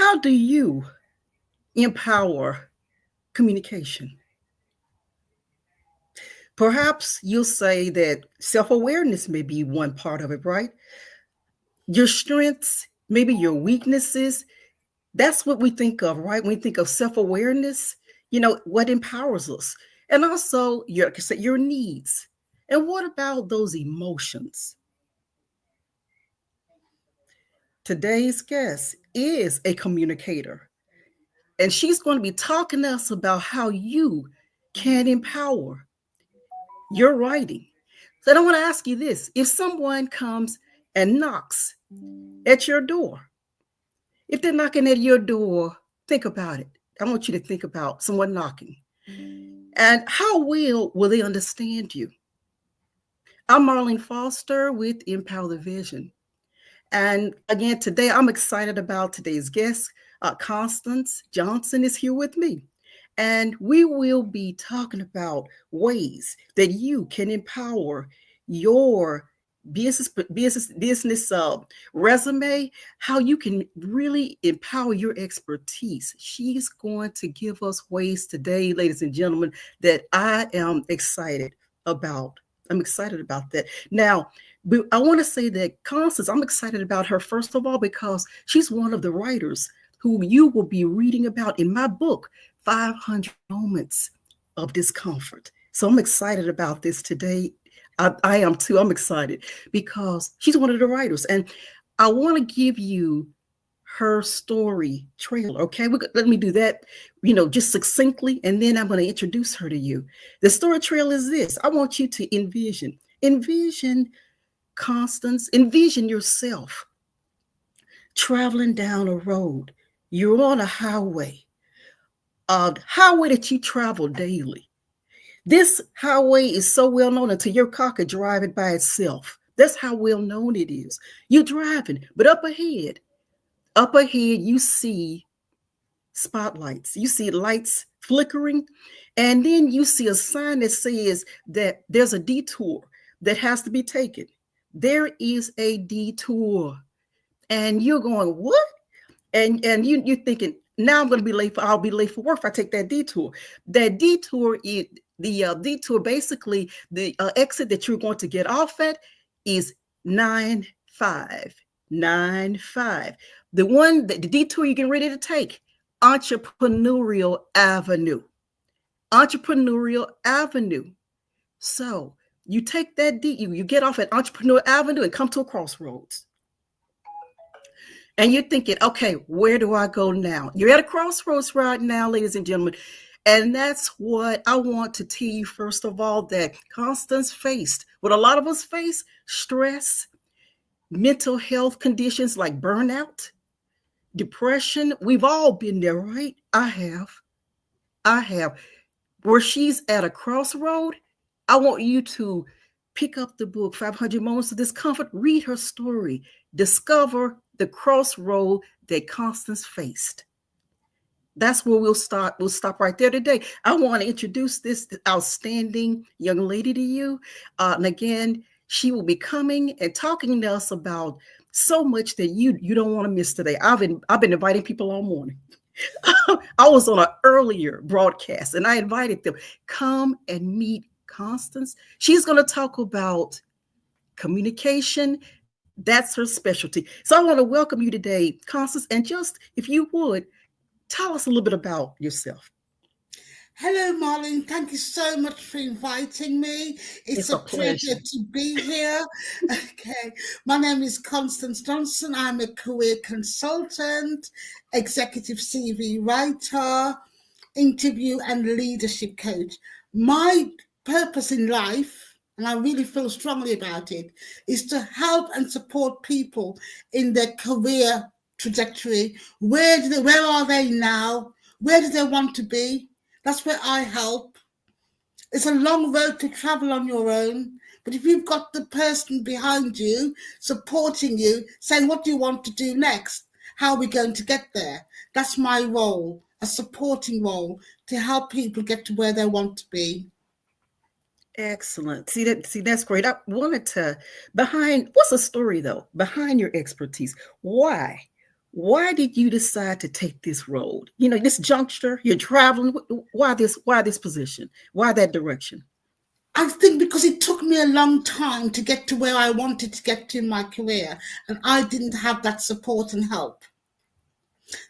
How do you empower communication? Perhaps you'll say that self awareness may be one part of it, right? Your strengths, maybe your weaknesses. That's what we think of, right? When we think of self awareness, what empowers us. And also your needs. And what about those emotions? Today's guest is a communicator, and she's going to be talking to us about how you can empower your writing. So I want to ask you this: if someone comes and knocks at your door, if they're knocking at your door, think about it. I want you to think about someone knocking. And how will they understand you? I'm Marlene Foster with Empower the Vision. And again, today I'm excited about today's guest. Constance Johnson is here with me. And we will be talking about ways that you can empower your business resume, how you can really empower your expertise. She's going to give us ways today, ladies and gentlemen, that I am excited about. I'm excited about that. Now, but I want to say that Constance, I'm excited about her, first of all, because she's one of the writers who you will be reading about in my book, 500 Moments of Discomfort. So I'm excited about this today. I am too. I'm excited because she's one of the writers. And I want to give you her story trailer. Okay, let me do that, just succinctly, and then I'm going to introduce her to you. The story trailer is this. I want you to envision Constance, envision yourself traveling down a road. You're on a highway that you travel daily. This highway is so well known until your car could drive it by itself. That's how well known it is. You're driving, but up ahead, you see spotlights. You see lights flickering, and then you see a sign that says that there's a detour that has to be taken. There is a detour, and you're going, what? And you're thinking, now I'm going to be late. I'll be late for work if I take that detour. That detour is the detour. Basically, the exit that you're going to get off at is 9595. The detour you're getting ready to take, Entrepreneurial Avenue. Entrepreneurial Avenue. So you take that you get off at Entrepreneurial Avenue and come to a crossroads. And you're thinking, okay, where do I go now? You're at a crossroads right now, ladies and gentlemen. And that's what I want to tell you, first of all, that Constance faced, what a lot of us face, stress, mental health conditions like burnout, depression. We've all been there, right? I have. Where she's at a crossroad, I want you to pick up the book, 500 Moments of Discomfort, read her story, discover the crossroad that Constance faced. That's where we'll start. We'll stop right there today. I want to introduce this outstanding young lady to you. And again, she will be coming and talking to us about so much that you don't want to miss today. I've been inviting people all morning. I was on an earlier broadcast and I invited them, come and meet Constance. She's going to talk about communication. That's her specialty. So I want to welcome you today, Constance. And just, if you would, tell us a little bit about yourself. Hello, Marlene. Thank you so much for inviting me. It's a pleasure to be here. Okay. My name is Constance Johnson. I'm a career consultant, executive CV writer, interview and leadership coach. My purpose in life, and I really feel strongly about it, is to help and support people in their career trajectory. Where are they now? Where do they want to be? That's where I help. It's a long road to travel on your own, but if you've got the person behind you, supporting you, saying, what do you want to do next? How are we going to get there? That's my role, a supporting role to help people get to where they want to be. Excellent. See, that's great. I wanted to, what's the story though, behind your expertise? Why Why did you decide to take this road? You know, this juncture, you're traveling. Why this position? Why that direction? I think because it took me a long time to get to where I wanted to get to in my career, and I didn't have that support and help.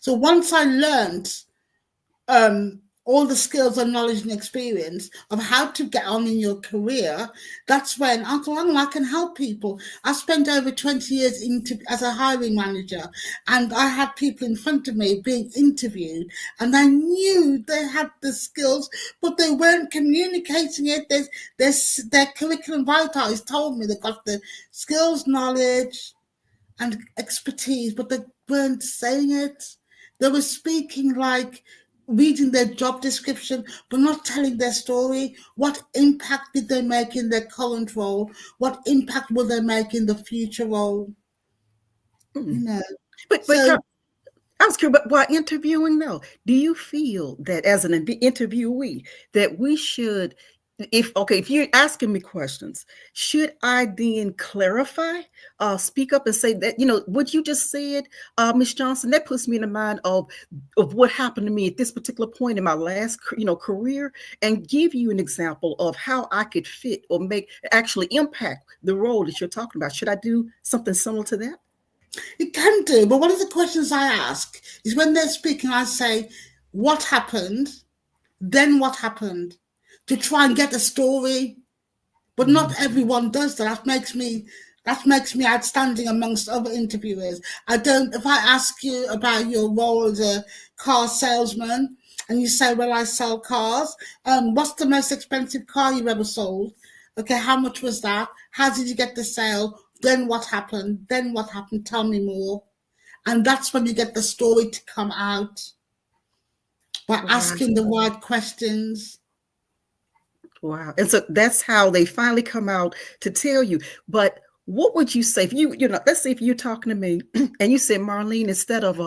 So once I learned all the skills and knowledge and experience of how to get on in your career, that's when I thought, oh, I can help people. I spent over 20 years as a hiring manager, and I had people in front of me being interviewed, and I knew they had the skills, but they weren't communicating it. Their curriculum vitae told me they got the skills, knowledge, and expertise, but they weren't saying it. They were speaking like reading their job description, but not telling their story. What impact did they make in their current role? What impact will they make in the future role? Hmm. You know. But So I was curious, but while interviewing, though, do you feel that as an interviewee that we should, if you're asking me questions, should I then clarify, speak up and say that what you just said, Miss Johnson, that puts me in the mind of what happened to me at this particular point in my last career, and give you an example of how I could fit or make actually impact the role that you're talking about. Should I do something similar to that? it can do, but one of the questions I ask is when they're speaking, I say, what happened? Then what happened? To try and get a story. But not Mhm. everyone does that. That makes me outstanding amongst other interviewers. I don't. If I ask you about your role as a car salesman, and you say, "Well, I sell cars," what's the most expensive car you've ever sold? Okay, how much was that? How did you get the sale? Then what happened? Then what happened? Tell me more. And that's when you get the story to come out by Wow. asking the right questions. Wow. And so that's how they finally come out to tell you. But what would you say if let's say if you're talking to me and you said, Marlene, instead of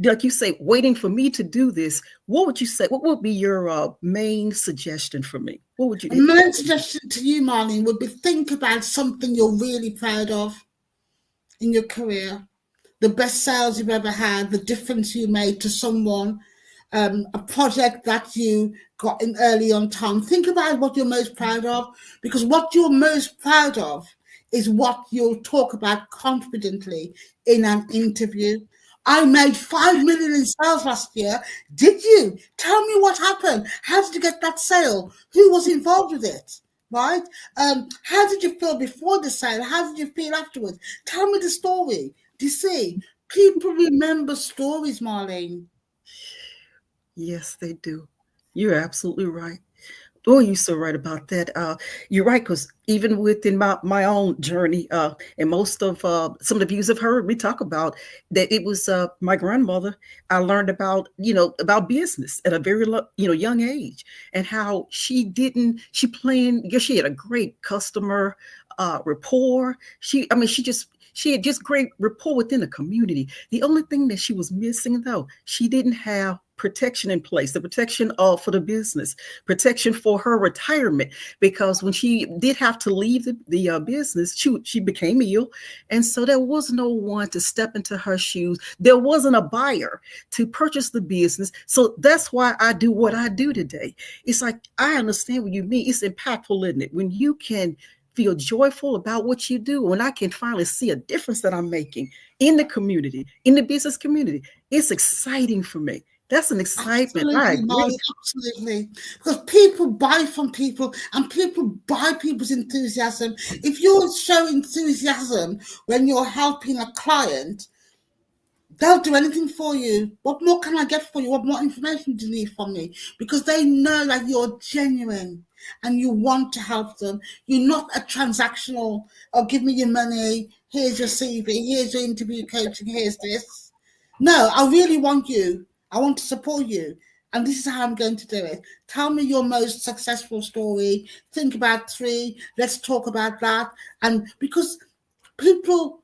like you say, waiting for me to do this, what would you say? What would be your main suggestion for me? What would you And my suggestion to you, Marlene, would be think about something you're really proud of in your career, the best sales you've ever had, the difference you made to someone, a project that you got in early on time. Think about what you're most proud of, because what you're most proud of is what you'll talk about confidently in an interview. I made 5 million in sales last year. Did you? Tell me what happened. How did you get that sale? Who was involved with it? Right? How did you feel before the sale? How did you feel afterwards? Tell me the story. Do you see? People remember stories, Marlene. Yes, they do. You're absolutely right. Oh, you're so right about that. You're right, because even within my own journey, and most of some of the views I've heard me talk about, that it was my grandmother. I learned about business at a very young age, and how she planned. Yeah, she had a great customer rapport. She had just great rapport within the community. The only thing that she was missing, though, she didn't have protection in place, the protection for the business, protection for her retirement, because when she did have to leave the business, she became ill, and so there was no one to step into her shoes. There wasn't a buyer to purchase the business. So that's why I do what I do today. It's like, I understand what you mean. It's impactful, isn't it, when you can feel joyful about what you do, when I can finally see a difference that I'm making in the community, in the business community. It's exciting for me. That's an excitement. I Absolutely, Molly, agree. absolutely. Because people buy from people and people buy people's enthusiasm. If you show enthusiasm when you're helping a client, they'll do anything for you. What more can I get for you? What more information do you need from me? Because they know that you're genuine and you want to help them. You're not a transactional, oh, give me your money, here's your CV, here's your interview coaching, here's this. No, I really want you. I want to support you. And this is how I'm going to do it. Tell me your most successful story. Think about three. Let's talk about that. And because people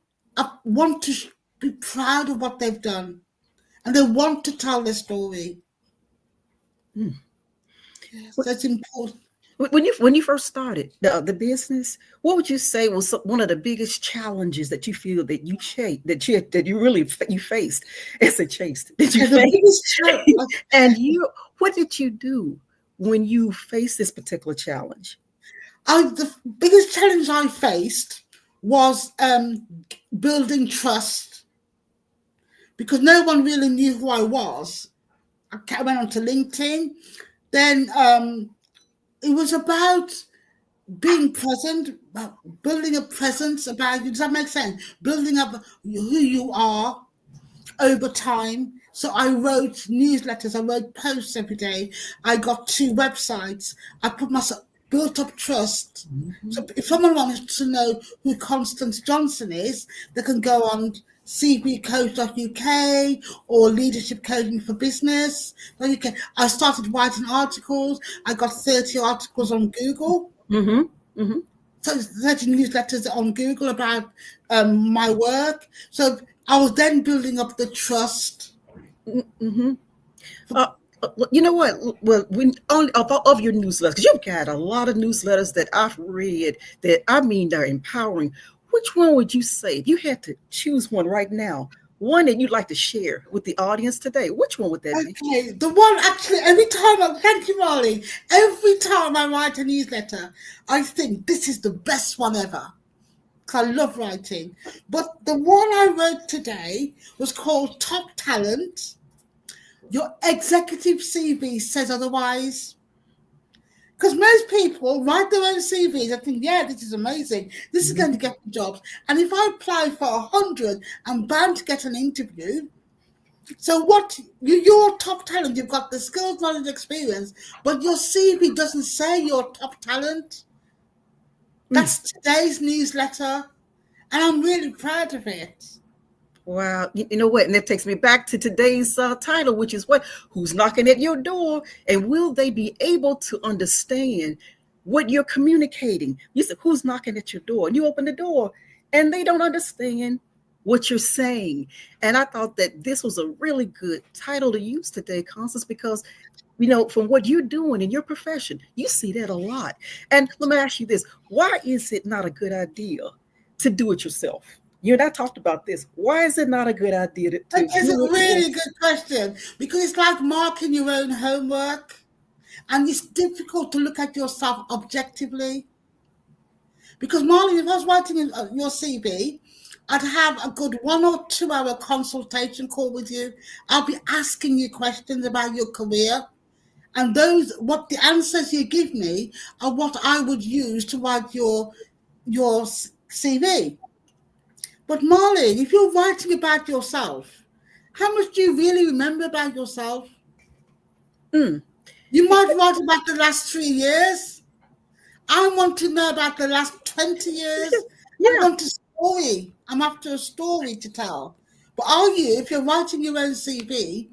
want to be proud of what they've done and they want to tell their story. Mm. So it's important. When you first started the business, what would you say was one of the biggest challenges that you feel that you you faced? It's a chase that you Okay, the faced, biggest challenge, and what did you do when you faced this particular challenge? the biggest challenge I faced was building trust because no one really knew who I was. I went onto LinkedIn. Then it was about being present, building a presence about you. Does that make sense? Building up who you are over time. So I wrote newsletters, I wrote posts every day. I got 2 websites. I put myself built up trust. So if someone wants to know who Constance Johnson is, they can go on cvcoach.uk or leadership coaching for business. I started writing articles. I got 30 articles on Google. Mm-hmm. Mm-hmm. So 30 newsletters on Google about my work. So I was then building up the trust. Mm-hmm. Uh, you know what? Well, when of your newsletters, because you've got a lot of newsletters that I've read that I mean they're empowering. Which one would you say if you had to choose one right now? One that you'd like to share with the audience today. Which one would that be? Okay, the one actually, thank you, Molly. Every time I write a newsletter, I think this is the best one ever. Because I love writing. But the one I wrote today was called Top Talent. Your executive CV says otherwise. Because most people write their own CVs and think, yeah, this is amazing. This is going to get me jobs. And if I apply for 100, I'm bound to get an interview. So what your top talent, you've got the skills, knowledge, experience, but your CV doesn't say your top talent. That's today's newsletter, and I'm really proud of it. Wow, you know what? And that takes me back to today's title, which is what? Who's knocking at your door? And will they be able to understand what you're communicating? You said, who's knocking at your door? And you open the door and they don't understand what you're saying. And I thought that this was a really good title to use today, Constance, because from what you're doing in your profession, you see that a lot. And let me ask you this: why is it not a good idea to do it yourself? You and I talked about this. Why is it not a good idea to It's do a it really yourself? good question because it's like marking your own homework, and it's difficult to look at yourself objectively. Because Marlene, if I was writing your CV, I'd have a good 1 or 2 hour consultation call with you. I'll be asking you questions about your career. And what the answers you give me are what I would use to write your CV. But Marlene, if you're writing about yourself, how much do you really remember about yourself? Mm. You might write about the last 3 years. I want to know about the last 20 years. I Yeah. want a story. I'm after a story to tell. But are you, if you're writing your own CV,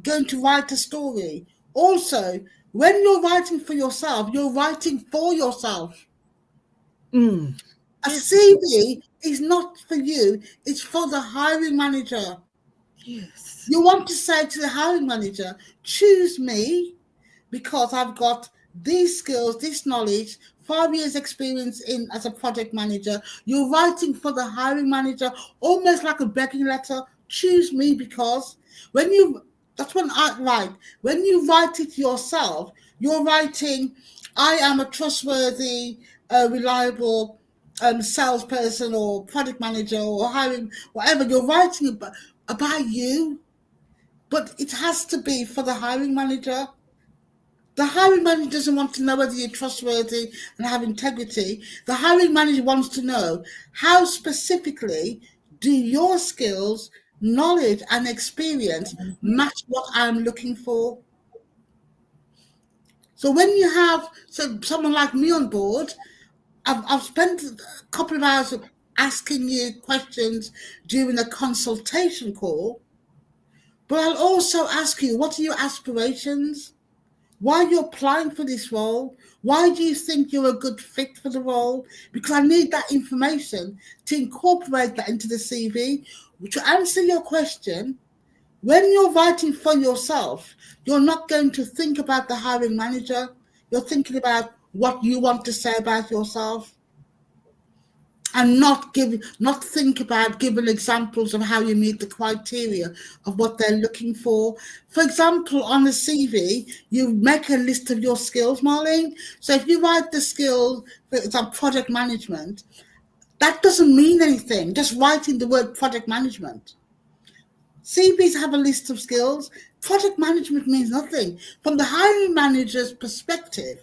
going to write a story? Also, when you're writing for yourself, you're writing for yourself. Mm. A Yes. CV is not for you, it's for the hiring manager. Yes. You want to say to the hiring manager, choose me because I've got these skills, this knowledge, 5 years experience in as a project manager. You're writing for the hiring manager, almost like a begging letter. Choose me because that's when I write. When you write it yourself, you're writing, I am a trustworthy, reliable salesperson or product manager or hiring, whatever. You're writing about you, but it has to be for the hiring manager. The hiring manager doesn't want to know whether you're trustworthy and have integrity. The hiring manager wants to know how specifically do your skills, knowledge, and experience match what I'm looking for. So when you have someone like me on board, I've spent a couple of hours asking you questions during a consultation call, but I'll also ask you, what are your aspirations? Why are you applying for this role? Why do you think you're a good fit for the role? Because I need that information to incorporate that into the CV. To answer your question, when you're writing for yourself, you're not going to think about the hiring manager. You're thinking about what you want to say about yourself, and not think about giving examples of how you meet the criteria of what they're looking for. For example, on a CV, you make a list of your skills, Marlene. So if you write the skill, for example, project management, that doesn't mean anything. Just writing the word project management. CVs have a list of skills. Project management means nothing. From the hiring manager's perspective,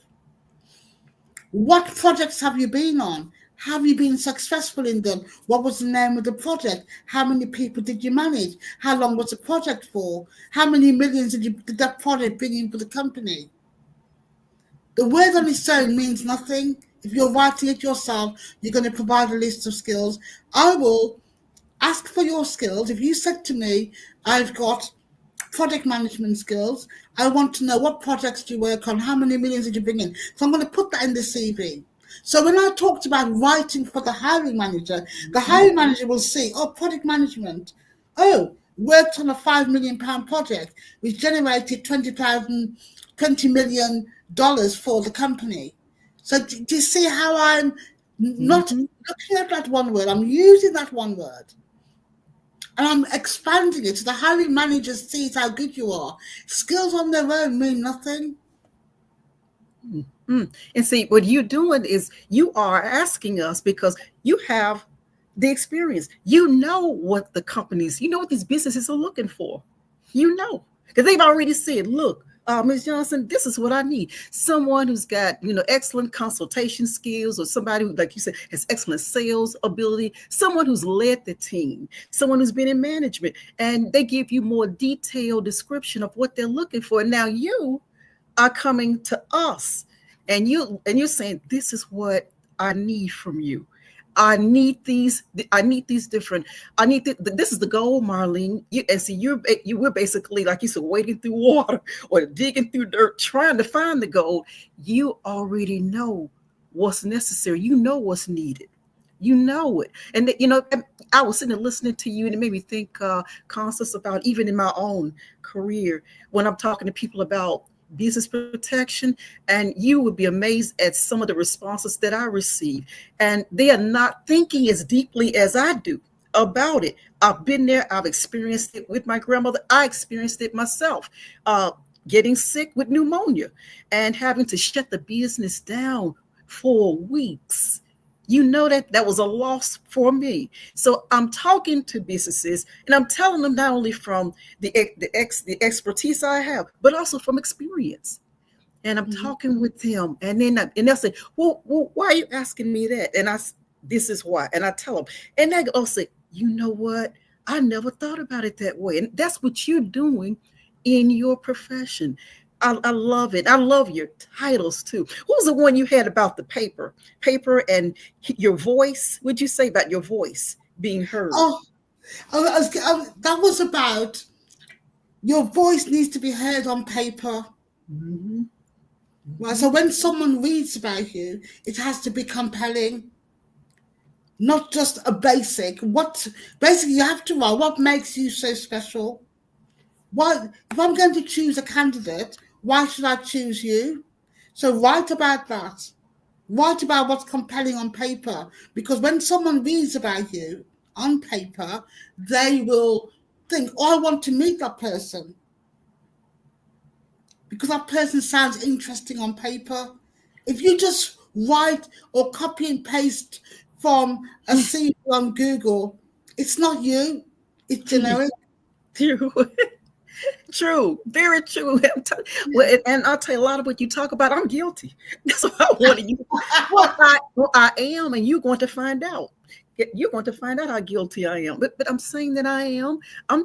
what projects have you been on? Have you been successful in them? What was the name of the project? How many people did you manage? How long was the project for? How many millions did that project bring in for the company? The word on its own means nothing. If you're writing it yourself, you're going to provide a list of skills. I will ask for your skills. If you said to me, I've got project management skills, I want to know what projects do you work on, how many millions did you bring in. So I'm going to put that in the CV. So when I talked about writing for the hiring manager will see, oh, project management. Oh, worked on a £5 million project, which generated $20 million for the company. So do you see how I'm not looking at that one word? I'm using that one word. And I'm expanding it so the hiring manager sees how good you are. Skills on their own mean nothing. And see, what you're doing is you are asking us because you have the experience. You know what the companies, you know what these businesses are looking for. You know, because they've already said, look, Ms. Johnson, this is what I need. Someone who's got, excellent consultation skills, or somebody who, like you said, has excellent sales ability, someone who's led the team, someone who's been in management, and they give you more detailed description of what they're looking for. Now you are coming to us and you're saying, this is what I need from you. I need these different. This is the goal, Marlene. And see, you were basically, like you said, wading through water or digging through dirt, trying to find the gold. You already know what's necessary. You know what's needed. You know it. And I was sitting there listening to you, and it made me think, Constance, about even in my own career when I'm talking to people about business protection, and you would be amazed at some of the responses that I receive, and they are not thinking as deeply as I do about it. I've been there. I've experienced it with my grandmother. I experienced it myself, uh, getting sick with pneumonia and having to shut the business down for weeks. That was a loss for me. So I'm talking to businesses, and I'm telling them not only from the expertise I have, but also from experience. And I'm talking with them, and then and they'll say, well, why are you asking me that? And this is why. And I tell them, and they'll say, you know what? I never thought about it that way. And that's what you're doing in your profession. I love it. I love your titles too. What was the one you had about the paper and your voice? What'd you say about your voice being heard? Oh, that was about your voice needs to be heard on paper. Mm-hmm. Right. So when someone reads about you, it has to be compelling, not just a basic. What basically you have to write what makes you so special. Why, if I'm going to choose a candidate, why should I choose you? So write about that. Write about what's compelling on paper. Because when someone reads about you on paper, they will think, oh, I want to meet that person. Because that person sounds interesting on paper. If you just write or copy and paste from a CV on Google, it's not you, it's generic. True, true, very true. Yeah. Well, and I'll tell you a lot of what you talk about. I'm guilty. That's what I wanted you. Well, I am, and you're going to find out. You're going to find out how guilty I am. But I'm saying that I am. I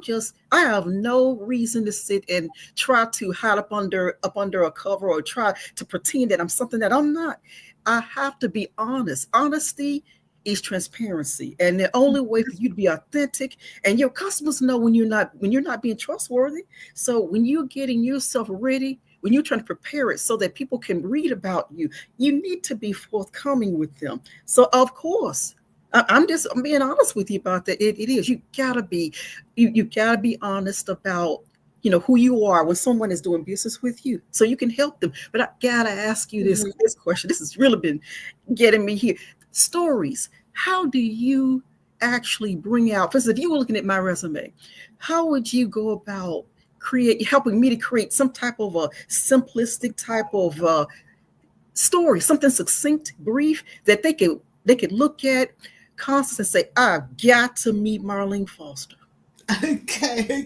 have no reason to sit and try to hide up under a cover or try to pretend that I'm something that I'm not. I have to be honest. Honesty is transparency. And the only way for you to be authentic, and your customers know when you're not being trustworthy. So when you're getting yourself ready, when you're trying to prepare it so that people can read about you, you need to be forthcoming with them. So of course, I'm being honest with you about that. It is, you gotta be honest about who you are when someone is doing business with you, so you can help them. But I gotta ask you this question. This has really been getting me here. Stories. How do you actually bring out? For instance, if you were looking at my resume, how would you go about helping me to create some type of a simplistic type of story, something succinct, brief that they could look at, Constance, and say, "I've got to meet Marlene Foster." Okay.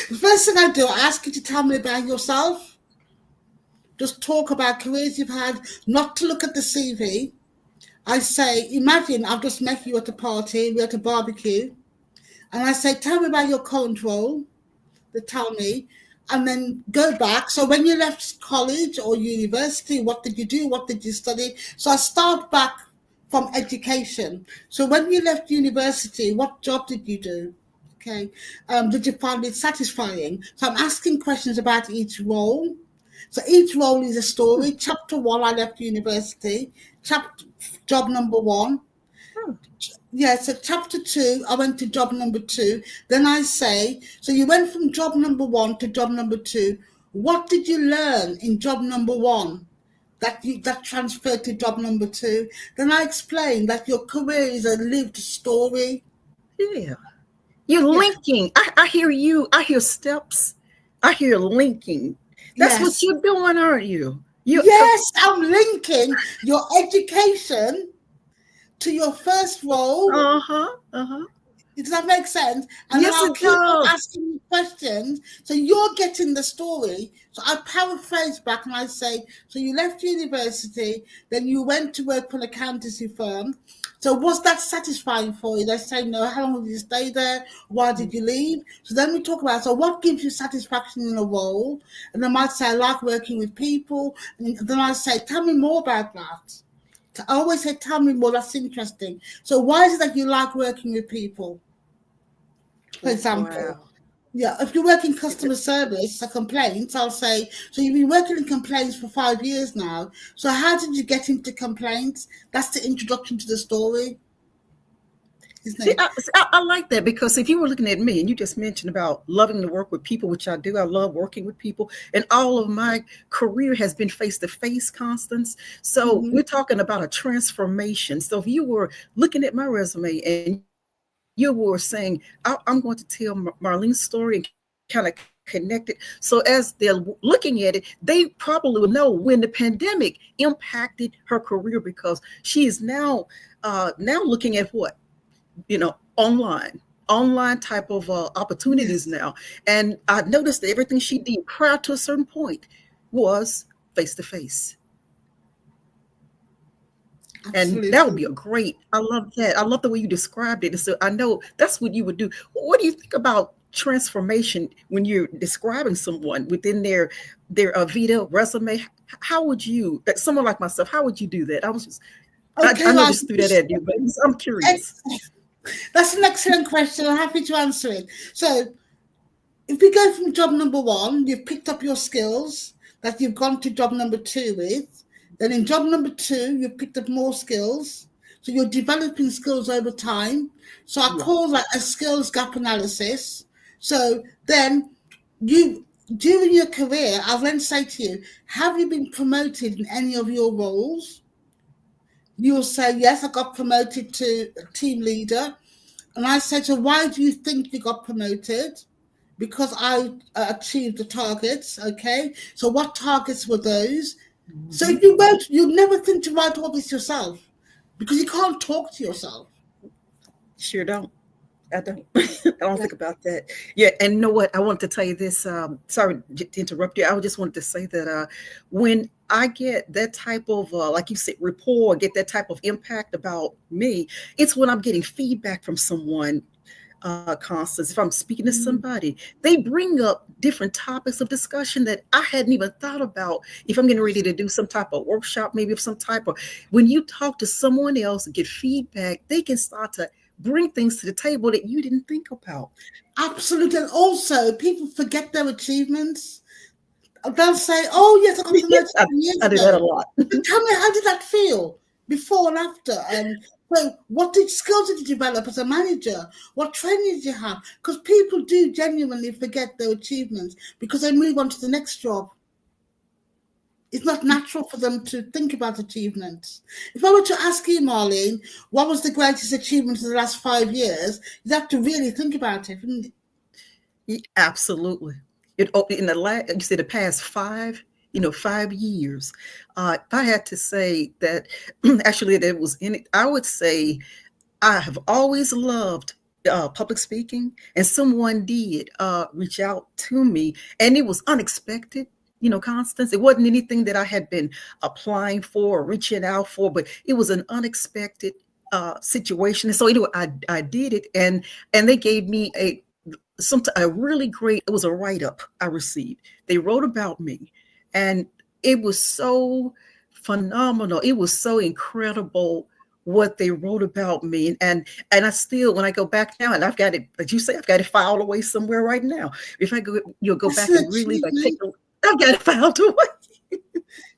The first thing I do, I ask you to tell me about yourself. Just talk about careers you've had, not to look at the CV. I say, imagine I've just met you at a party, we're at a barbecue, and I say, tell me about your current role. They tell me, and then go back. So when you left college or university, what did you do? What did you study? So I start back from education. So when you left university, what job did you do? Okay. Did you find it satisfying? So I'm asking questions about each role. So each role is a story. Chapter one, I left university. Job number one. Yeah, so chapter two, I went to job number two. Then I say, so you went from job number one to job number two. What did you learn in job number one that transferred to job number two? Then I explain that your career is a lived story. Yeah. You're Yeah. linking. I hear you. I hear steps. I hear linking. That's what Yes. you're doing, aren't you? Yes, I'm linking your education to your first role. Uh-huh. Uh-huh. Does that make sense? And then Yes, I'll it keep on does. asking you questions. So you're getting the story. So I paraphrase back and I say, so you left university, then you went to work for an accountancy firm. So was that satisfying for you? They say, no, how long did you stay there? Why did you leave? So then we talk about, so what gives you satisfaction in a role? And they might say, I like working with people. And then I say, tell me more about that. I always say, tell me more, that's interesting. So why is it that you like working with people? For example, Wow. yeah, if you work in customer service, a complaint, I'll say, so you've been working in complaints for 5 years now. So how did you get into complaints? That's the introduction to the story, isn't See, it? I like that, because if you were looking at me and you just mentioned about loving to work with people, which I do, I love working with people, and all of my career has been face to face, Constance. So Mm-hmm. we're talking about a transformation. So if you were looking at my resume and you were saying, I'm going to tell Marlene's story and kind of connect it. So as they're looking at it, they probably will know when the pandemic impacted her career, because she is now looking at what, online type of opportunities Yes, now. And I noticed that everything she did prior to a certain point was face to face. And that would absolutely. be a great, I love that. I love the way you described it. And so I know that's what you would do. What do you think about transformation when you're describing someone within their Vita resume? How would you, someone like myself, how would you do that? I Okay, know right. just threw that at you, but I'm curious. That's an excellent question. I'm happy to answer it. So if we go from job number one, you've picked up your skills that you've gone to job number two with. Then in job number two, you've picked up more skills. So you're developing skills over time. So I Yeah. call that a skills gap analysis. So then you, during your career, I'll then say to you, have you been promoted in any of your roles? You'll say, yes, I got promoted to team leader. And I said, so why do you think you got promoted? Because I achieved the targets. Okay. So what targets were those? So Mhm. if you wrote, you'd never think to write all this yourself because you can't talk to yourself. Sure don't. I don't. I don't Yeah. think about that. Yeah, and you know what? I wanted to tell you this. Sorry to interrupt you. I just wanted to say that when I get that type of, like you said, rapport, get that type of impact about me, it's when I'm getting feedback from someone, Constance. If I'm speaking to Mhm. somebody, they bring up different topics of discussion that I hadn't even thought about. If I'm getting ready to do some type of workshop, maybe of some type of, when you talk to someone else and get feedback, they can start to bring things to the table that you didn't think about. Absolutely. And also, people forget their achievements. They'll say, oh, yes, I got promoted I, 10 years I do that a ago. lot. But tell me, how did that feel before and after? So, what skills did you develop as a manager? What training did you have? Because people do genuinely forget their achievements because they move on to the next job. It's not natural for them to think about achievements. If I were to ask you, Marlene, what was the greatest achievement of the last 5 years, you'd have to really think about it, wouldn't Absolutely. In the last, you said the past 5 years. If I had to say that, actually, that was in it, I would say I have always loved public speaking, and someone did reach out to me, and it was unexpected. Constance, it wasn't anything that I had been applying for or reaching out for, but it was an unexpected situation. And so anyway, I did it, and they gave me a really great. It was a write up I received. They wrote about me, and it was so phenomenal. It was so incredible what they wrote about me, and I still, when I go back now, and I've got it, like you say, I've got it filed away somewhere right now. If I go, you'll go back and really like take a, I've got it filed away.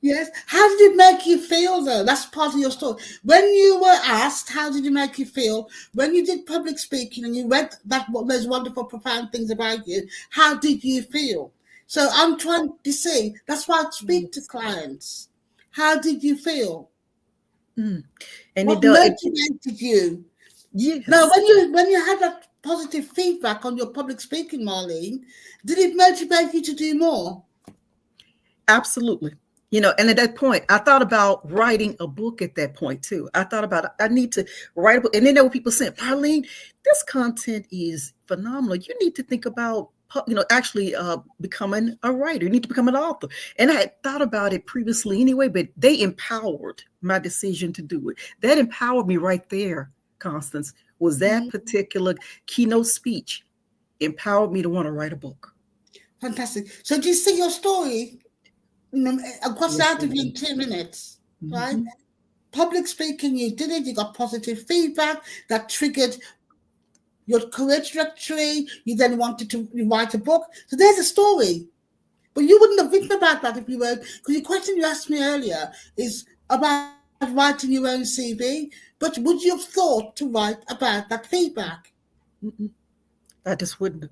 Yes. How did it make you feel, though? That's part of your story. When you were asked, how did it make you feel? When you did public speaking and you read those wonderful, profound things about you, how did you feel? So I'm trying to see. That's why I speak to clients. How did you feel? And what motivated you? Yes. Now, when you had that positive feedback on your public speaking, Marlene, did it motivate you to do more? Absolutely. And at that point, I thought about writing a book at that point too. I thought about, I need to write a book. And then there were people saying, Marlene, this content is phenomenal. You need to think about, actually becoming a writer. You need to become an author. And I had thought about it previously anyway, but they empowered my decision to do it. That empowered me right there, Constance, was that particular keynote speech empowered me to want to write a book. Fantastic. So do you see your story? I got out of you in 2 minutes, right? Public speaking, you did it, you got positive feedback that triggered your career trajectory. You then wanted to write a book. So there's a story. But you wouldn't have written about that if you were, because the question you asked me earlier is about writing your own CV. But would you have thought to write about that feedback? I just wouldn't have.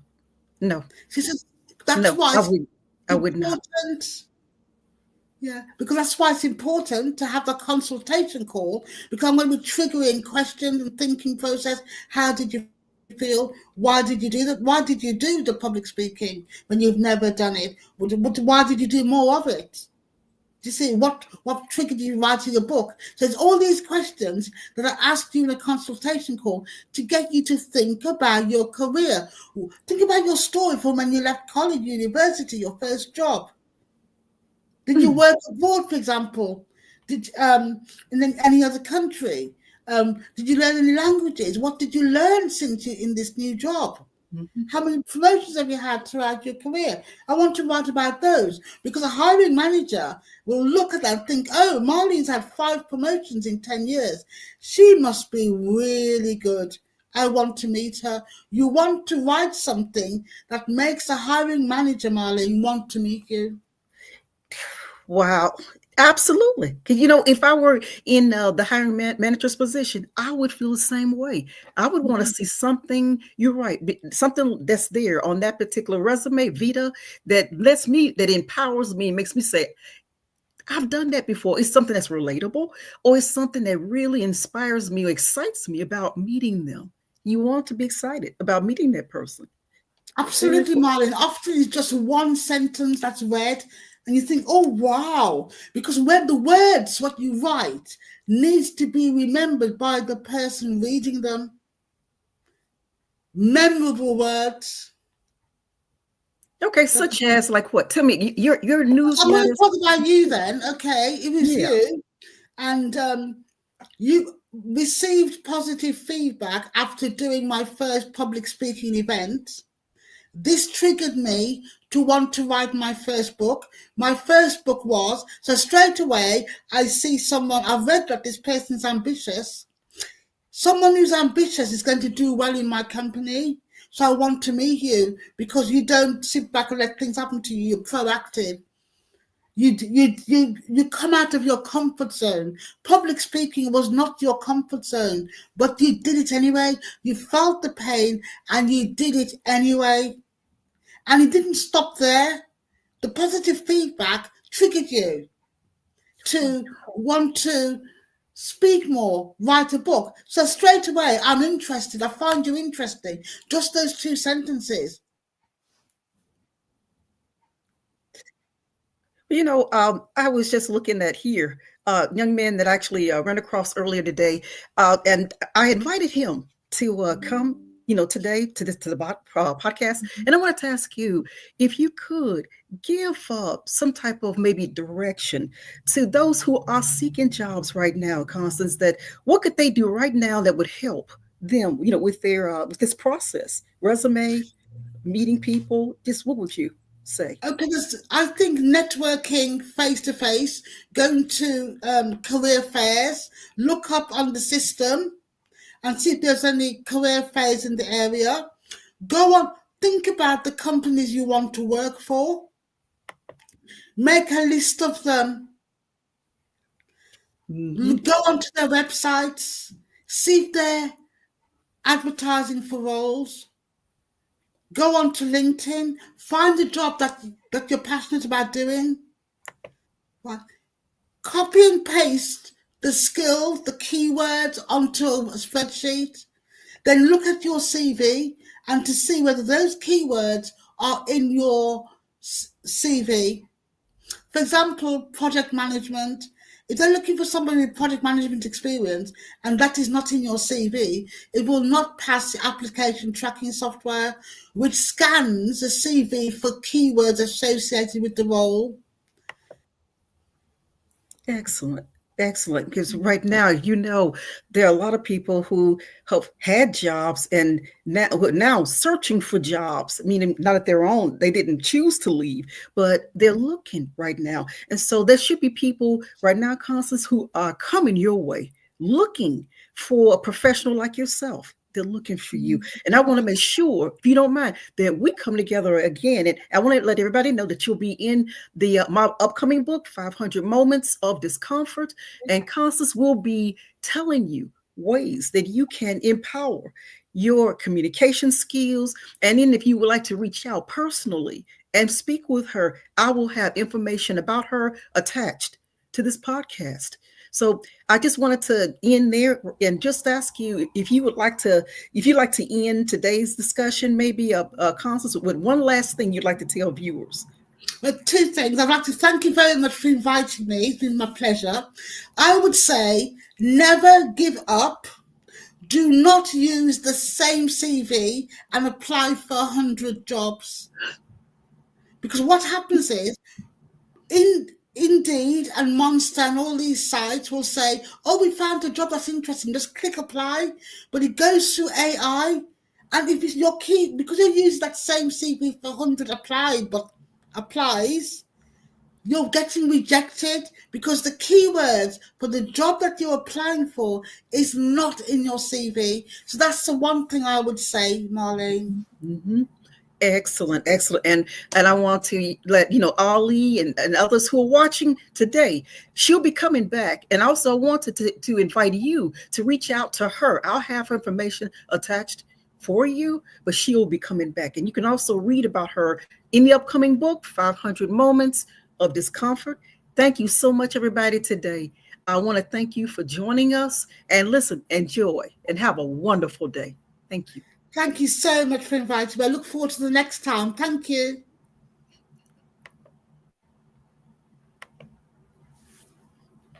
No. She says, that's why I would not. Yeah, because that's why it's important to have the consultation call, because I'm going to be triggering questions and thinking process. How did you feel? Why did you do that? Why did you do the public speaking when you've never done it? Why did you do more of it? Do you see what triggered you writing a book? So it's all these questions that I asked you in a consultation call to get you to think about your career. Think about your story from when you left college, university, your first job. Did you work abroad, for example? Did in any other country? Did you learn any languages? What did you learn since you're in this new job? How many promotions have you had throughout your career? I want to write about those, because a hiring manager will look at that and think, oh, Marlene's had 5 promotions in 10 years. She must be really good. I want to meet her. You want to write something that makes a hiring manager, Marlene, want to meet you. Wow. Absolutely. If I were in the hiring manager's position, I would feel the same way. I would want to see something, you're right, something that's there on that particular resume, Vita, that empowers me and makes me say, I've done that before. It's something that's relatable, or it's something that really inspires me or excites me about meeting them. You want to be excited about meeting that person. Absolutely, Marlene. Often it's just one sentence that's read, and you think, oh, wow. Because when the words, what you write, needs to be remembered by the person reading them. Memorable words. Okay, such as like what? Tell me, your newsletter. I'm going to talk about you then. Okay, it was you. And you received positive feedback after doing my first public speaking event. This triggered me to want to write my first book. My first book was, so straight away, I see someone, I've read that this person's ambitious. Someone who's ambitious is going to do well in my company. So I want to meet you, because you don't sit back and let things happen to you. You're proactive. You come out of your comfort zone. Public speaking was not your comfort zone, but you did it anyway. You felt the pain and you did it anyway. And it didn't stop there. The positive feedback triggered you to want to speak more, write a book. So straight away, I'm interested. I find you interesting. Just those two sentences. I was just looking at here, young man that actually ran across earlier today, and I invited him to come, today to the podcast. And I wanted to ask you if you could give some type of maybe direction to those who are seeking jobs right now, Constance. That what could they do right now that would help them, with their with this process, resume, meeting people. Just what would you say? Because I think networking face to face, going to career fairs, look up on the system and see if there's any career fairs in the area. Go on, think about the companies you want to work for. Make a list of them. Go onto their websites, see if they're advertising for roles. Go on to LinkedIn, find a job that you're passionate about doing. Right. Copy and paste the skills, the keywords onto a spreadsheet. Then look at your CV and to see whether those keywords are in your CV. For example, project management. If they're looking for somebody with project management experience and that is not in your CV, it will not pass the application tracking software, which scans the CV for keywords associated with the role. Excellent. Excellent. Because right now, there are a lot of people who have had jobs and now searching for jobs, meaning not at their own. They didn't choose to leave, but they're looking right now. And so there should be people right now, Constance, who are coming your way, looking for a professional like yourself. They're looking for you. And I want to make sure, if you don't mind, that we come together again. And I want to let everybody know that you'll be in the my upcoming book, 500 Moments of Discomfort. And Constance will be telling you ways that you can empower your communication skills. And then if you would like to reach out personally and speak with her, I will have information about her attached to this podcast. So I just wanted to end there and just ask you if you'd like to end today's discussion, maybe Constance, with one last thing you'd like to tell viewers. But two things. I'd like to thank you very much for inviting me. It's been my pleasure. I would say never give up. Do not use the same CV and apply for 100 jobs. Because what happens is, Indeed and Monster and all these sites will say, oh, we found a job that's interesting, just click apply. But it goes through AI. And if it's your key, because you use that same CV for 100 applies, you're getting rejected because the keywords for the job that you're applying for is not in your CV. So that's the one thing I would say, Marlene. Mm-hmm. Excellent, excellent. And I want to let Ali and others who are watching today, she'll be coming back. And also I wanted to invite you to reach out to her. I'll have her information attached for you, but she'll be coming back. And you can also read about her in the upcoming book, 500 Moments of Discomfort. Thank you so much, everybody, today. I want to thank you for joining us. And listen, enjoy and have a wonderful day. Thank you. Thank you so much for inviting me. I look forward to the next time. Thank you.